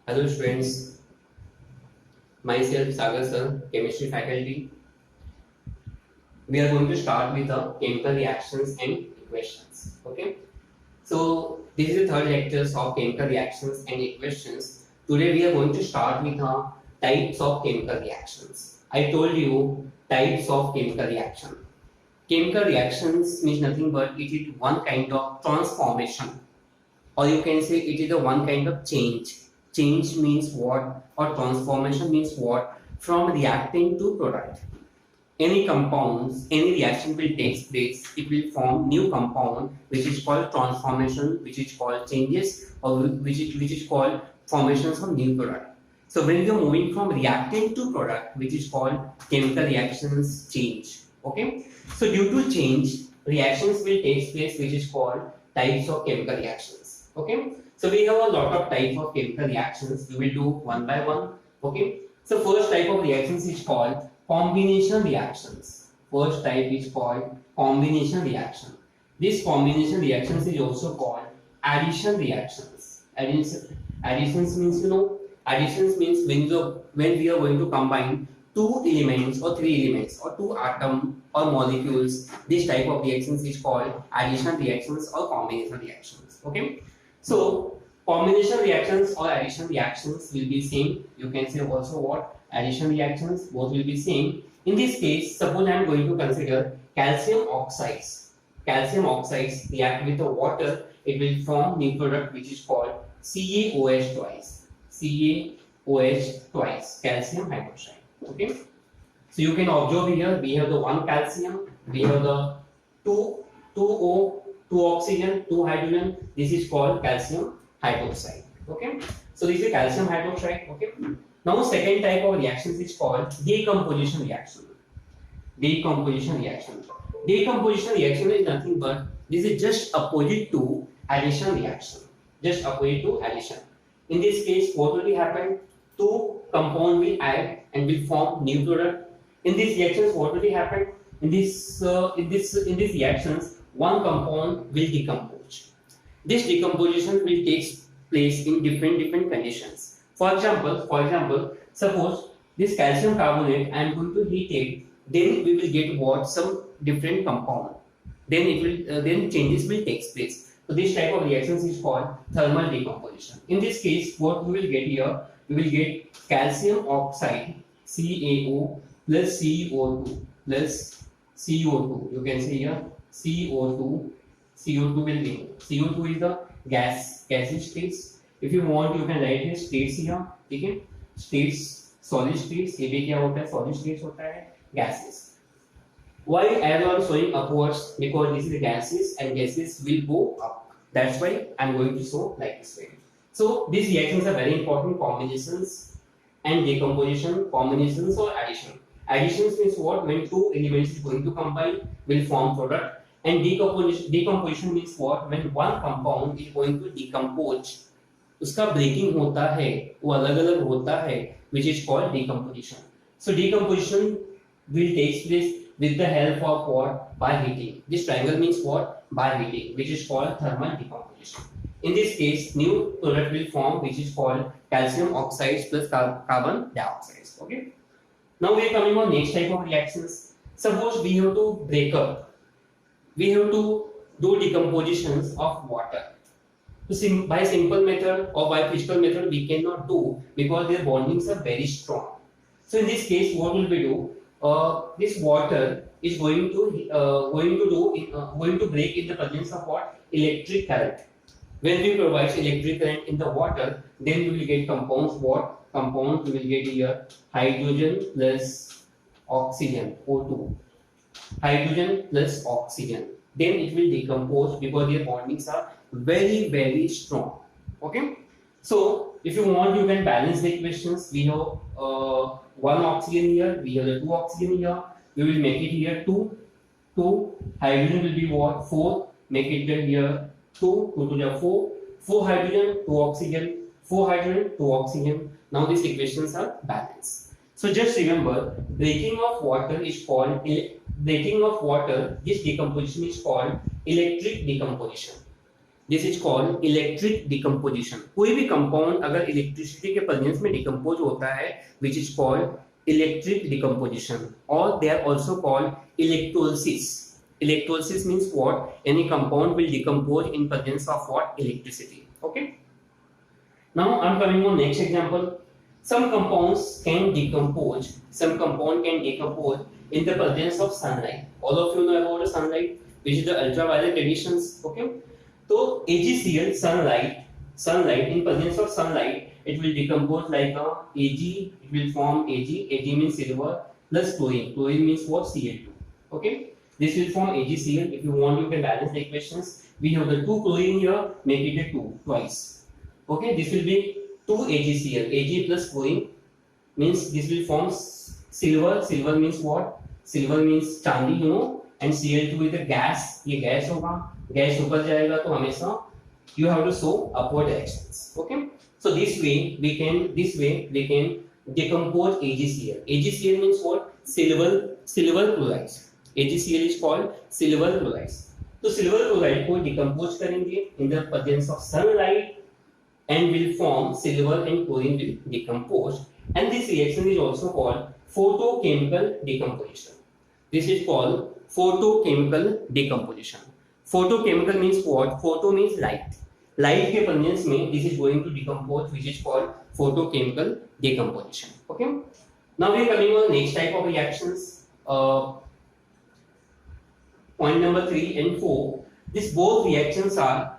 Hello students, myself Sagar sir, chemistry faculty. We are going to start with the chemical reactions and equations. Okay, so this is the third lectures of chemical reactions and equations. Today we are going to start with the types of chemical reactions. I told you types of chemical reaction. Chemical reactions means nothing but it is one kind of transformation, or you can say it is a one kind of change. Change means what, or transformation means what, from reactant to product. Any compounds, any reaction will take place, it will form new compound, which is called transformation, which is called changes, or which is called formations of new product. So when you are moving from reactant to product, which is called chemical reactions change. Okay, so due to change, reactions will take place, which is called types of chemical reactions. Okay, so we have a lot of types of chemical reactions. We will do one by one. Okay, so first type of reactions is called combination reactions. First type is called combination reaction. This combination reactions is also called addition reactions. Additions means additions means when we are going to combine two elements or three elements or two atom or molecules. This type of reactions is called addition reactions or combination reactions. Okay, so combination reactions or addition reactions will be same. You can say also what addition reactions, both will be same. In this case, suppose I am going to consider calcium oxides. Calcium oxides react with the water, it will form new product which is called CaOH twice. CaOH twice, calcium hydroxide. Okay, so you can observe here we have the one calcium, we have the two O, two oxygen, two hydrogen. This is called calcium hydroxide. Okay, so this is calcium hydroxide. Okay, now second type of reactions is called decomposition reaction. Decomposition reaction. Decomposition reaction is nothing but this is just opposite to addition reaction. Just opposite to addition. In this case, what will happen? Two compound will add and will form new product. In these reactions, what will happen? In these reactions, one compound will decompose. This decomposition will take place in different conditions. For example, suppose this calcium carbonate I am going to heat it, then we will get what some different compound. Then it will then changes will take place. So this type of reactions is called thermal decomposition. In this case, what we will get here, we will get calcium oxide CaO plus CO2 plus CO2. You can say here CO2. CO2 will be CO2 is the gaseous states. If you want, you can write here states here. Okay, states, solid states. ये भी क्या होता है? Solid states होता है gases. Why arrow are showing upwards? Because this is the gases and gases will go up. That's why I'm going to show like this way. So these reactions are very important. Combinations and decomposition, combinations or addition. Additions means what? When two elements is going to combine, will form product. And decomposition means what? When one compound is going to decompose, उसका breaking होता है, वो अलग अलग होता है, which is called decomposition. So decomposition will take place with the help of what? By heating. This triangle means what? By heating, which is called thermal decomposition. In this case, new product will form, which is called calcium oxides plus carbon dioxide. Okay. Now we are coming on next type of reactions. Suppose we have to break up. We have to do decompositions of water. So by simple method or by physical method we cannot do because their bondings are very strong. So in this case, what will we do? This water is going to break in the presence of what? Electric current. When we provide electric current in the water, then we will get compounds. What compounds we will get here? Hydrogen plus oxygen, O2. Hydrogen plus oxygen. Then it will decompose because their bondings are very strong. Okay, so if you want, you can balance the equations. We have one oxygen here, we have the two oxygen here. We will make it here 2 hydrogen will be what? 4. Make it here 2 to the 4 hydrogen, 2 oxygen, 4 hydrogen, 2 oxygen. Now these equations are balanced. So just remember, breaking of water is called breaking of water. This decomposition is called electric decomposition. This is called electric decomposition. कोई भी compound अगर electricity के presence में decompose होता है which is called electric decomposition, और they are also called electrolysis. Electrolysis means what, any compound will decompose in presence of what, electricity. Okay, now I'm coming on next example. Some compounds can decompose, some compound can decompose in the presence of sunlight. All of you know about the sunlight, which is the ultraviolet radiations. Okay, so AgCl, sunlight in presence of sunlight, it will decompose like a Ag. It will form Ag. Ag means silver plus chlorine. Chlorine means what, Cl2. Okay, this will form AgCl. If you want, you can balance the equations. We have the 2 chlorine here, make it a 2 twice. Okay, this will be 2 AgCl. Ag plus chlorine means this will form silver. Silver means what? Silver means चांदी, you know. And Cl2 is a gas. ये gas होगा, gas ऊपर जाएगा तो हमेशा you have to show upward directions. Okay, so this way we can decompose AgCl. AgCl means what? Silver chloride. AgCl is called silver chloride. तो silver chloride को decompose करेंगे in the presence of sunlight and will form silver and chlorine will decompose, and this reaction is also called photochemical decomposition. This is called photochemical decomposition. Photochemical means what? Photo means light. Light के presence में this is going to decompose, which is called photochemical decomposition. Okay, now we are coming on next type of reactions. Point number 3 and 4. These both reactions are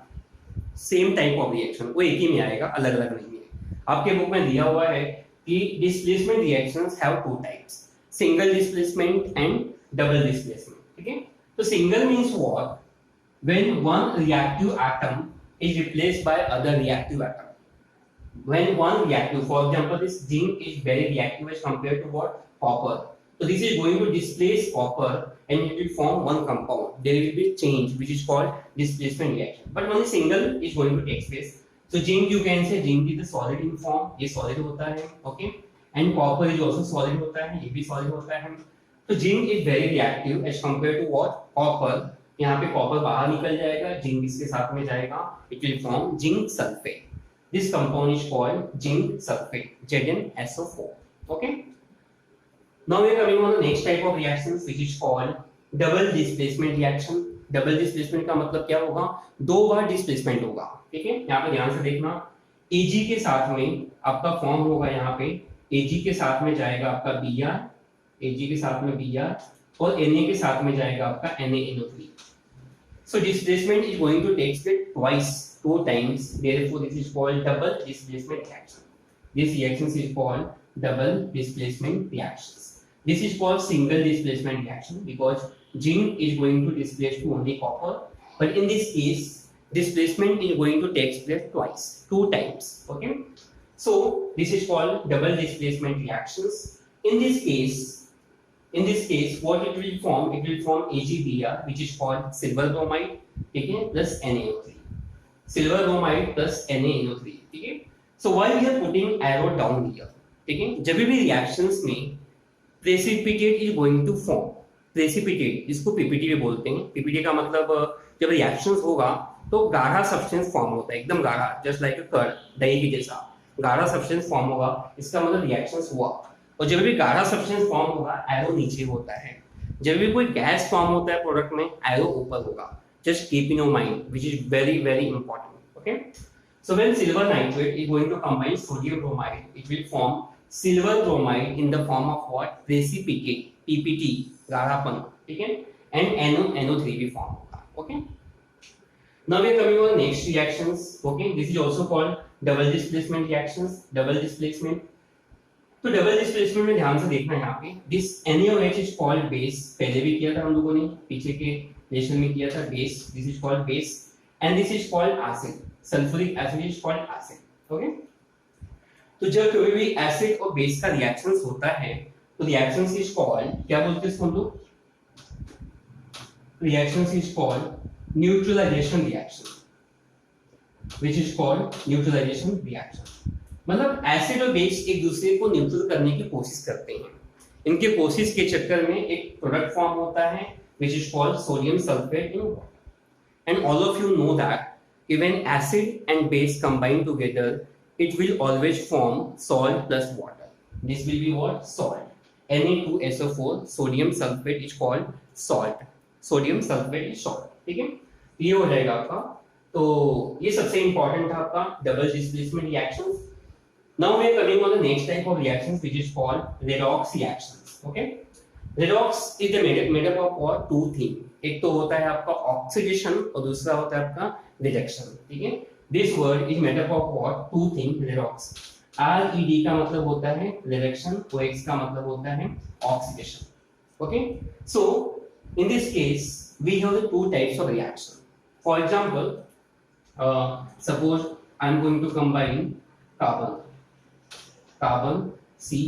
same type of reaction, वो एक ही में आएगा, अलग अलग नहीं है। आपके book में दिया हुआ है कि displacement reactions have 2 types, single displacement and double displacement. ठीक है, तो single means what, when one reactive atom is replaced by other reactive atom. When one reactive, for example this zinc is very reactive as compared to what, copper, so this is going to displace copper and it will form one compound. There will be change which is called displacement reaction, but only single is going to take place. So zinc, you can say zinc is a solid in form, ये solid होता है, okay, and copper is also solid होता है, ये भी solid होता है। तो zinc is very reactive as compared to what, copper। यहाँ पे copper बाहर निकल जाएगा, zinc इसके साथ में जाएगा, it will form zinc sulfate. This compound is called zinc sulfate, ZnSO4. Okay. Now we are coming on the next type of reactions which is called double displacement reaction. Double displacement का मतलब क्या होगा, 2 बार displacement होगा। ठीक है, यहाँ पे ध्यान से देखना, Ag के साथ में आपका फॉर्म होगा, यहाँ पे Ag के साथ में जाएगा आपका Br, Ag के साथ में Br, और Na के साथ में जाएगा आपका NaNO3. So displacement is going to take place twice, 2 times. Therefore this is called double displacement reaction. This reaction is called double displacement reactions. This is called single displacement reaction because zinc is going to displace to only copper, but in this case displacement is going to take place twice, 2 times. Okay, so this is called double displacement reactions. In this case what it will form, it will form AgBr, which is called silver bromide, okay, plus NaO3, silver bromide plus NaNO3. okay, so why we are putting arrow down here, okay, जब भी reactions में precipitate is going to form, precipitate इसको PPT भी बोलते हैं। PPT का मतलब जब रिएक्शंस होगा तो गाढ़ा सब्सटेंस फॉर्म होता है, एकदम गाढ़ा, जस्ट लाइक अ कर्ड, दही के जैसा गाढ़ा सब्सटेंस फॉर्म होगा, इसका मतलब रिएक्शंस हुआ। और जब भी गाढ़ा सब्सटेंस फॉर्म होगा एरो नीचे होता है, जब भी कोई गैस फॉर्म होता है प्रोडक्ट में एरो ऊपर होगा। Just keep in your mind, which is very very important. Okay, so when silver nitrate is going to combine sodium bromide, it will form silver bromide in the form of what, precipitate, PPT, गाढ़ापन, ठीक है, and NO3 भी form होगा। okay, now we are coming on next reactions. okay, this is also called double displacement reactions. double displacement, तो double displacement में ध्यान से देखना, यहाँ पे this NaOH is called base, पहले भी किया था हम लोगों ने, पीछे के लेसन में किया था base, this is called base, and this is called acid, sulfuric acid is called acid. okay, तो जब कोई भी एसिड और बेस का रिएक्शंस होता है तो रिएक्शंस इज कॉल्ड, क्या बोलते हैं हम लोग, reactions is called neutralisation reaction, which is called neutralisation reaction. मतलब एसिड और बेस एक दूसरे को न्यूट्रल करने की कोशिश करते हैं, इनके कोशिश के चक्कर में एक प्रोडक्ट फॉर्म होता है which is called sodium sulphate in water. And all of you know that कि when acid and base combine together it will always form salt plus water. This will be what? Salt. Na2SO4 sodium sulfate is called salt. Sodium sulphate is salt. ठीक है, ये हो जाएगा आपका. तो ये सबसे इंपॉर्टेंट था आपका double displacement reactions. Now we are coming on the next type of reactions which is called redox reactions. Okay, redox is made up of what? Two thing. एक तो होता है आपका ऑक्सीडेशन और दूसरा होता है आपका रिडक्शन. ठीक है, this word is made up of what? Two thing. Redox, RED का मतलब होता है रिडक्शन, OX का मतलब होता है oxidation. Okay, so in this case we have the two types of reaction. For example, suppose I am going to combine carbon C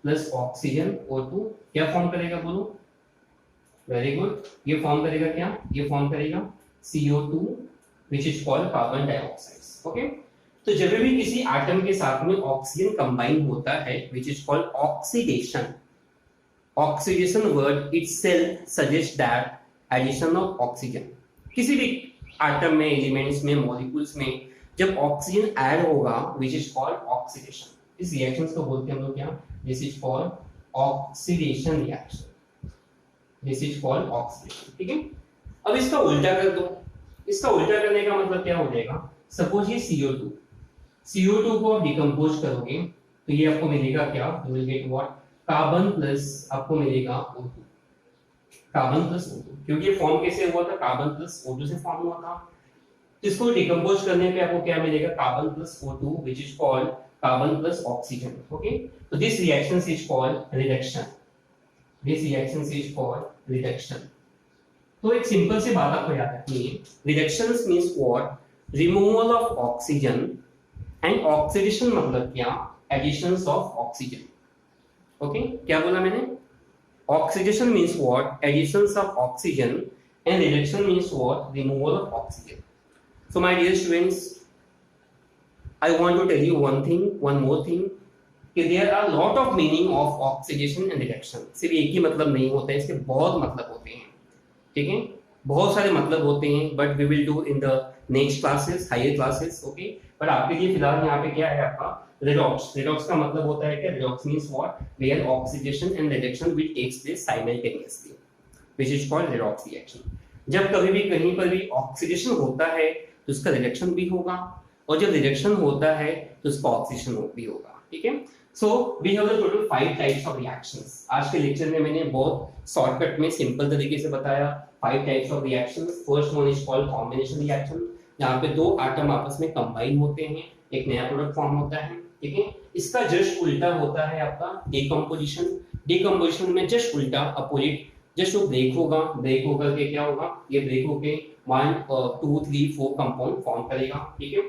plus oxygen O2. क्या form करेगा बोलो? Very good. ये form करेगा क्या? ये फॉर्म करेगा CO2 which is called carbon dioxide. Okay, तो जब भी किसी एटम के साथ में ऑक्सीजन कंबाइन होता है which is called oxidation. Oxidation word itself suggests that addition of oxygen. किसी भी एटम में, एलिमेंट्स में, मॉलिक्यूल्स में जब ऑक्सीजन ऐड होगा which is called oxidation. इस रिएक्शंस को बोलते हैं हम लोग क्या? This is called oxidation reaction. This is called oxidation. ठीक है, अब इसका उल्टा कर दो. इसका उल्टा करने का मतलब क्या हो जाएगा? सपोज ये CO2 को आप डिकम्पोज करोगे तो ये आपको मिलेगा क्या? You will get what? Carbon plus आपको मिलेगा O2. कार्बन प्लस O2, क्योंकि ये फॉर्म कैसे हुआ था? कार्बन प्लस O2 से फॉर्म हुआ था. तो इसको डिकम्पोज करने पे आपको क्या मिलेगा? Carbon plus O2 which is called carbon plus oxygen. Okay, तो this reaction is called reduction. This reaction is called reduction. तो एक सिंपल सी बात आपको याद रखनी है. Reduction means what? Removal of oxygen, and oxidation मतलब क्या? Additions of oxygen. ओके, क्या बोला मैंने? Oxidation means what? Additions of oxygen, and reduction means what? Removal of oxygen. So my dear students, I want to tell you one more thing, कि there are lot of meaning of oxidation and reduction. सिर्फ एक ही मतलब नहीं होता है, इसके बहुत मतलब होते हैं. ठीक है, बहुत सारे मतलब होते हैं, but we will do in the next classes, higher classes. Okay, पर आपके लिए फिलहाल यहाँ पे क्या है आपका? रेडॉक्स. रेडॉक्स का मतलब होता है कि redox means what? Where oxidation and reduction will takes place simultaneously, which is called redox reaction. जब कभी भी कहीं पर भी ऑक्सीडेशन होता है तो उसका रिडक्शन भी होगा, और जब रिडक्शन होता है तो उसका ऑक्सीडेशन भी होगा. ठीक है, so we have the total 5 types of reactions. आज के लेक्चर में मैंने बहुत शॉर्टकट में सिंपल तरीके से बताया 5 types of reactions. First one is called combination reaction, जहां पे दो एटम आपस में कंबाइन होते हैं, एक नया प्रोडक्ट फॉर्म होता है. ठीक है, इसका जस्ट उल्टा होता है आपका डिकम्पोजिशन. डिकम्पोजिशन में जस्ट उल्टा अपोजिट, जस्ट वो ब्रेक होगा, ब्रेक होकर के क्या होगा? ये ब्रेक होके 1 2 3 4 कंपाउंड फॉर्म करेगा. ठीक है,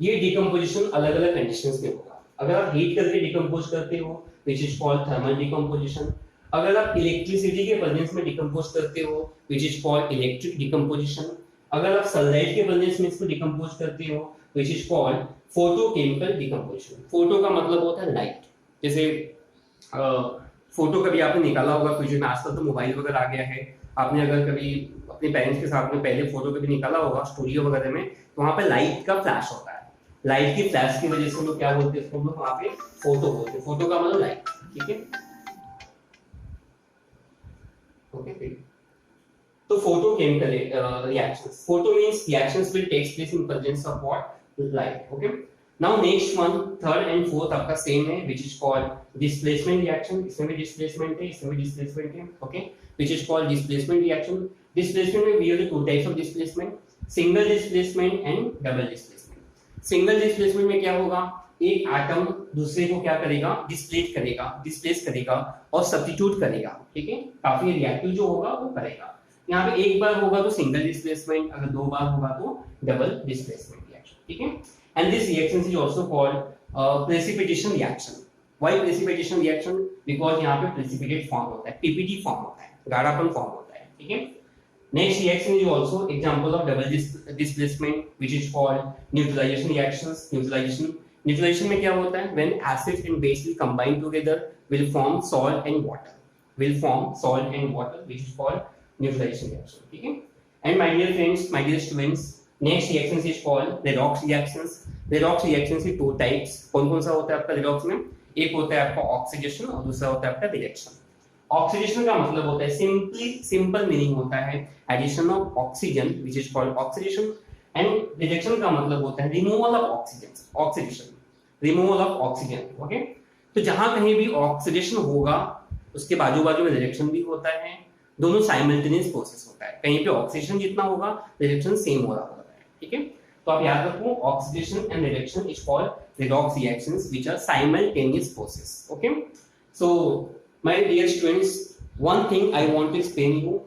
ये डिकम्पोजिशन अलग अलग कंडीशंस में होगा. अगर आप हीट करके डिकम्पोज करते हो which is called thermal decomposition. अगर आप इलेक्ट्रिसिटी के प्रेजेंस में डिकम्पोज करते हो which is called electric decomposition. अगर आप सनलाइट के प्रेजेंस में इसको डिकम्पोज करते हो which is called photochemical decomposition. Photo का मतलब होता है लाइट. जैसे फोटो कभी आपने निकाला होगा फ्यूचर में, आजकल तो मोबाइल वगैरह आ गया है. आपने अगर कभी अपने पेरेंट्स के साथ में पहले फोटो कभी निकाला होगा स्टूडियो वगैरह में, तो वहाँ पे लाइट का फ्लैश होता है. लाइट की फ्लैश की वजह से हम लोग क्या बोलते हैं? इसको हम लोग वहाँ पे फोटो बोलते हैं. फोटो का मतलब लाइट. ठीक है, ओके. तो photochemical reactions. Photo means reactions will takes place in presence of what? Light. Okay, now next one, third and fourth आपका सेम है which is called displacement reaction. इसमें भी डिस्प्लेसमेंट है, इसमें भी डिस्प्लेसमेंट है. Okay, which is called displacement reaction. Displacement में we have the two types of displacement, single displacement and double displacement. Single displacement में क्या होगा? एक एटम दूसरे को क्या करेगा? डिस्प्लेस करेगा और सब्स्टिट्यूट करेगा. ठीक है, काफी रिएक्टिव जो होगा वो करेगा. यहाँ पे एक बार होगा तो सिंगल डिस्प्लेसमेंट, अगर दो बार होगा तो डबल डिस्प्लेसमेंट रिएक्शन. ठीक है, and this reaction is also called precipitation reaction. Why precipitation reaction? Because यहाँ पे प्रेसिपिटेट फॉर्म होता है, पीपीटी फॉर्म होता है, गाढ़ापन फॉर्म होता है. ठीक है, next reaction is also example of double displacement which is called neutralization reactions. Neutralization में क्या होता है? When acid and base will combine together will form salt and water. Which is called neutralization reaction. ठीक है, and my dear friends, my dear students, next reactions is called redox reactions. Redox reaction की two types, कौन कौन सा होता है आपका redox में? एक होता है आपका ऑक्सीडेशन और दूसरा होता है आपका रिडक्शन। ऑक्सीडेशन का मतलब होता है, सिंपल मीनिंग होता है addition of oxygen which is called oxidation, and reduction का मतलब होता है removal of oxygen, oxidation, removal of oxygen. Okay, तो जहां कहीं भी ऑक्सीडेशन होगा उसके बाजू बाजू में रिडक्शन भी होता है, दोनों साइमल्टेनियस प्रोसेस होता है। कहीं पे ऑक्सीडेशन जितना होगा रिडक्शन सेम हो रहा होता है, ठीक है। तो आप याद रखो oxidation and reduction is called redox reactions which are simultaneous process. Okay, so my dear students, one thing I want to explain you,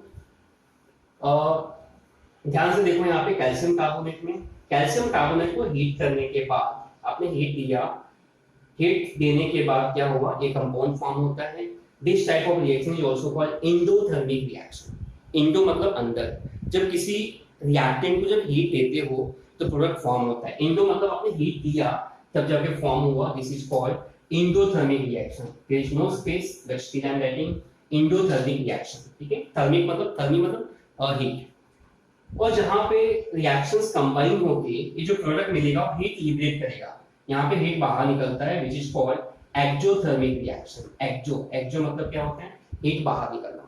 ध्यान से देखो यहाँ पे कैल्शियम कार्बोनेट में, कैल्शियम कार्बोनेट को हीट करने के बाद आपने हीट दिया, हीट देने के बाद क्या हुआ, एक कंपाउंड फॉर्म होता है। This type of reaction is also called endothermic reaction. Endo मतलब अंदर, जब किसी रिएक्टेंट को जब हीट देते हो तो प्रोडक्ट फॉर्म होता है। एंडो मतलब आपने हीट दिया तब जाके फॉर्म हुआ, this is called endothermic reaction. There is no space but still I am writing endothermic reaction, ठीक है। थर्मिक मतलब हीट। और जहां पे रिएक्शंस कंबाइन होके ये जो प्रोडक्ट मिलेगा हीट लिबरेट करेगा, यहाँ पे हीट बाहर निकलता है which is called exothermic reaction. Exo मतलब क्या होता है, हीट बाहर निकलना।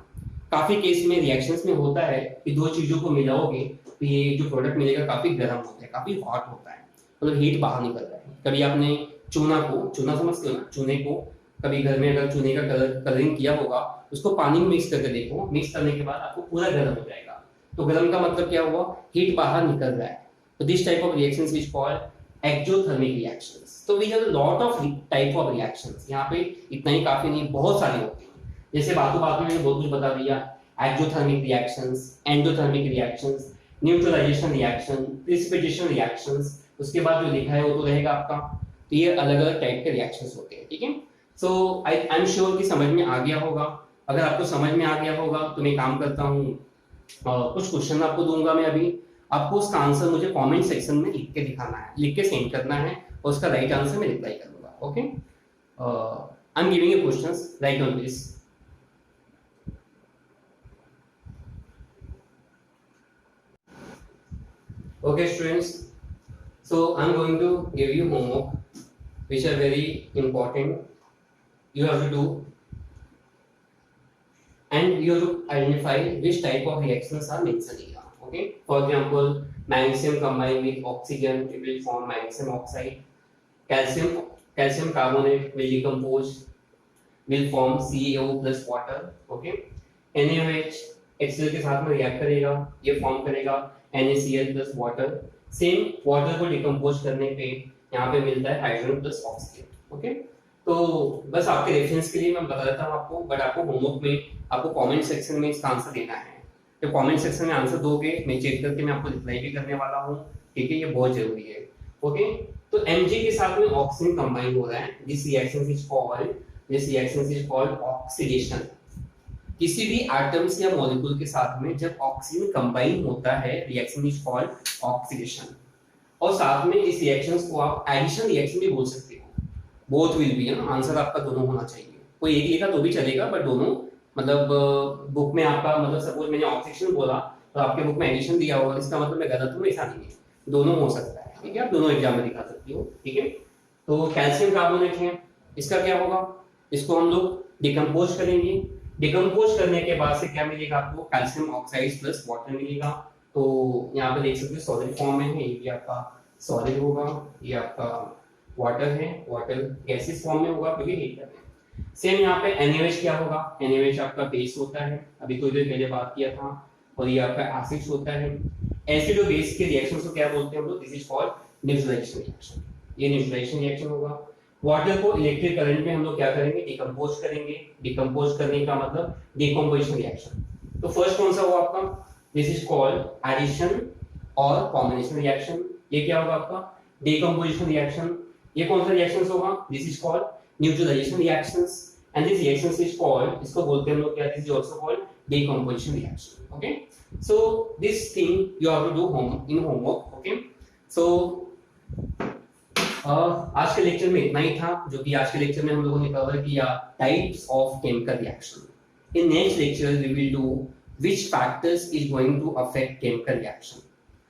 काफी केस में रिएक्शंस में होता है कि दो चीजों को मिलाओगे तो ये जो प्रोडक्ट मिलेगा काफी गर्म होता है, काफी हॉट होता है, मतलब हीट बाहर निकल रहा है। कभी आपने चूना समझते हो ना, चूने को कभी घर में अगर चूने का कलरिंग किया होगा उसको पानी में मिक्स करके देखो, मिक्स करने के बाद आपको पूरा गर्म हो जाएगा। तो गर्म का मतलब क्या हुआ, हीट बाहर निकल रहा है। तो this type of reactions is called exothermic reactions. तो we have lot of type of reactions, यहाँ पे इतना ही काफी नहीं, बहुत सारे होते हैं। जैसे बातों में मैंने बहुत कुछ बता दिया, exothermic reactions, endothermic reactions, neutralisation reaction, precipitation reactions, उसके बाद जो लिखा है वो तो रहेगा आपका। तो ये अलग अलग टाइप के रिएक्शंस होते हैं, ठीक है। सो आई एम श्योर कि समझ में आ गया होगा। अगर आपको समझ में आ गया होगा तो मैं काम करता हूँ, कुछ क्वेश्चन आपको दूंगा मैं अभी, आपको उसका आंसर मुझे कमेंट सेक्शन में लिख के दिखाना है, लिख के सेंड करना है, और उसका राइट आंसर मैं रिप्लाई करूंगा। Okay, I am giving you questions, right on this. Okay students, so I'm going to give you homework which are very important, you have to do, and you have to identify which type of reactions are mentioned here. Okay, for example, magnesium combined with oxygen it will form magnesium oxide, calcium carbonate will decompose, will form CaO plus water. Okay, NaOH HCl के साथ में react करेगा, ये form करेगा NaCl plus water। Same water को decompose करने पे यहाँ पे मिलता है हाइड्रोजन प्लस ऑक्सीजन। ओके, तो बस आपके रेफरेंस के लिए मैं बता देता हूँ आपको, बट आपको होमवर्क में आपको कमेंट सेक्शन में इसका आंसर देना है। तो कमेंट सेक्शन में आंसर दोगे, मैं चेक करके मैं आपको रिप्लाई भी करने वाला हूँ, ठीक है, ये बहुत जरूरी है। ओके, तो Mg के साथ में ऑक्सीजन कंबाइन हो रहा है, this reaction is called oxidation. किसी भी एटम्स या मॉलिक्यूल के साथ में जब ऑक्सीजन कंबाइन होता है रिएक्शन इज कॉल्ड ऑक्सीडेशन। और साथ में इस रिएक्शंस को आप एडिशन रिएक्शन भी बोल सकते हो, बोथ विल बी, है ना, आंसर आपका दोनों होना चाहिए। कोई एक लिखा तो भी चलेगा, बट दोनों, मतलब बुक में आपका, मतलब सपोज मैंने ऑक्सीडेशन बोला तो आपके बुक में एडिशन दिया होगा, इसका मतलब मैं गलत हूँ ऐसा नहीं है, दोनों हो सकता है, ठीक है, आप दोनों एग्जाम में दिखा सकते हो, ठीक है। तो कैल्शियम कार्बोनेट है, इसका क्या होगा, इसको हम लोग डिकम्पोज करेंगे, डिकम्पोज करने के बाद से क्या मिलेगा आपको, कैल्शियम ऑक्साइड प्लस वाटर मिलेगा। तो यहाँ पे देख सकते हो सॉलिड फॉर्म में है, ये भी आपका सॉलिड होगा, ये आपका वाटर है, वाटर गैसेस फॉर्म में होगा क्योंकि हीट करते हैं। सेम यहाँ पे NaOH क्या होगा, NaOH आपका बेस होता है, अभी थोड़ी देर पहले बात किया था, और ये आपका एसिड होता है। एसिड और बेस के रिएक्शन को क्या बोलते हैं हम लोग, this is called neutralisation reaction, ये न्यूट्रलाइजेशन रिएक्शन होगा। वाटर को इलेक्ट्रिक करंट में हम लोग क्या करेंगे, डिकम्पोज करेंगे, डिकम्पोज करने का मतलब डिकम्पोजिशन रिएक्शन। तो फर्स्ट कौन सा हुआ आपका, दिस इज कॉल्ड एडिशन और कॉम्बिनेशन रिएक्शन, ये क्या होगा आपका डिकम्पोजिशन रिएक्शन। ये कौन सा रिएक्शंस होगा, this is called neutralisation reactions, and this reactions is called, इसको बोलते हैं हम लोग क्या, this is also called decomposition reaction. Okay, so this thing you have to do homework. Okay, so आज के लेक्चर में इतना ही था, जो कि आज के लेक्चर में हम लोगों ने कवर किया types of chemical reaction. In next lecture we will do which factors is going to affect chemical reaction,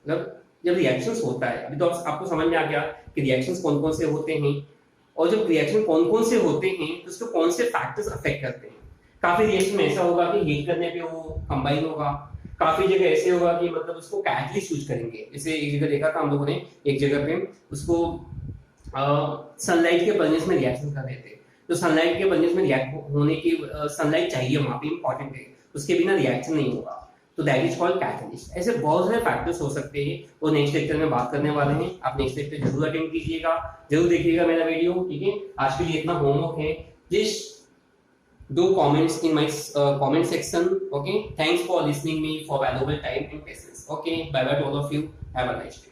मतलब जब रिएक्शंस होता है, अभी तो आपको समझ में आ गया कि रिएक्शंस कौन कौन से होते हैं, और जब रिएक्शन कौन कौन से होते हैं तो उसको कौन से फैक्टर्स अफेक्ट करते हैं। काफी रिएक्शन में ऐसा होगा कि हीट करने पे वो कंबाइन होगा, काफी जगह ऐसे होगा कि मतलब उसको कैटलिस्ट यूज करेंगे। जैसे एक जगह देखा था हम लोगों ने, एक जगह पे उसको सनलाइट के प्रेजेंस में रिएक्शन कर रहे थे, तो सनलाइट के प्रेजेंस में रिएक्ट होने की सनलाइट चाहिए वहां पे, इंपॉर्टेंट है, उसके बिना रिएक्शन नहीं होगा, तो दैट इज कॉल्ड कैटलिस्ट। ऐसे बहुत सारे फैक्टर्स हो सकते हैं, वो नेक्स्ट लेक्चर में बात करने वाले हैं। आप नेक्स्ट लेक्चर जरूर अटेंड कीजिएगा, जरूर देखिएगा मेरा वीडियो, ठीक है। आज के लिए इतना होमवर्क है, please do comments in my comment section. Okay, thanks for listening me, for valuable time and patience. Okay, bye bye to all of you, have a nice day.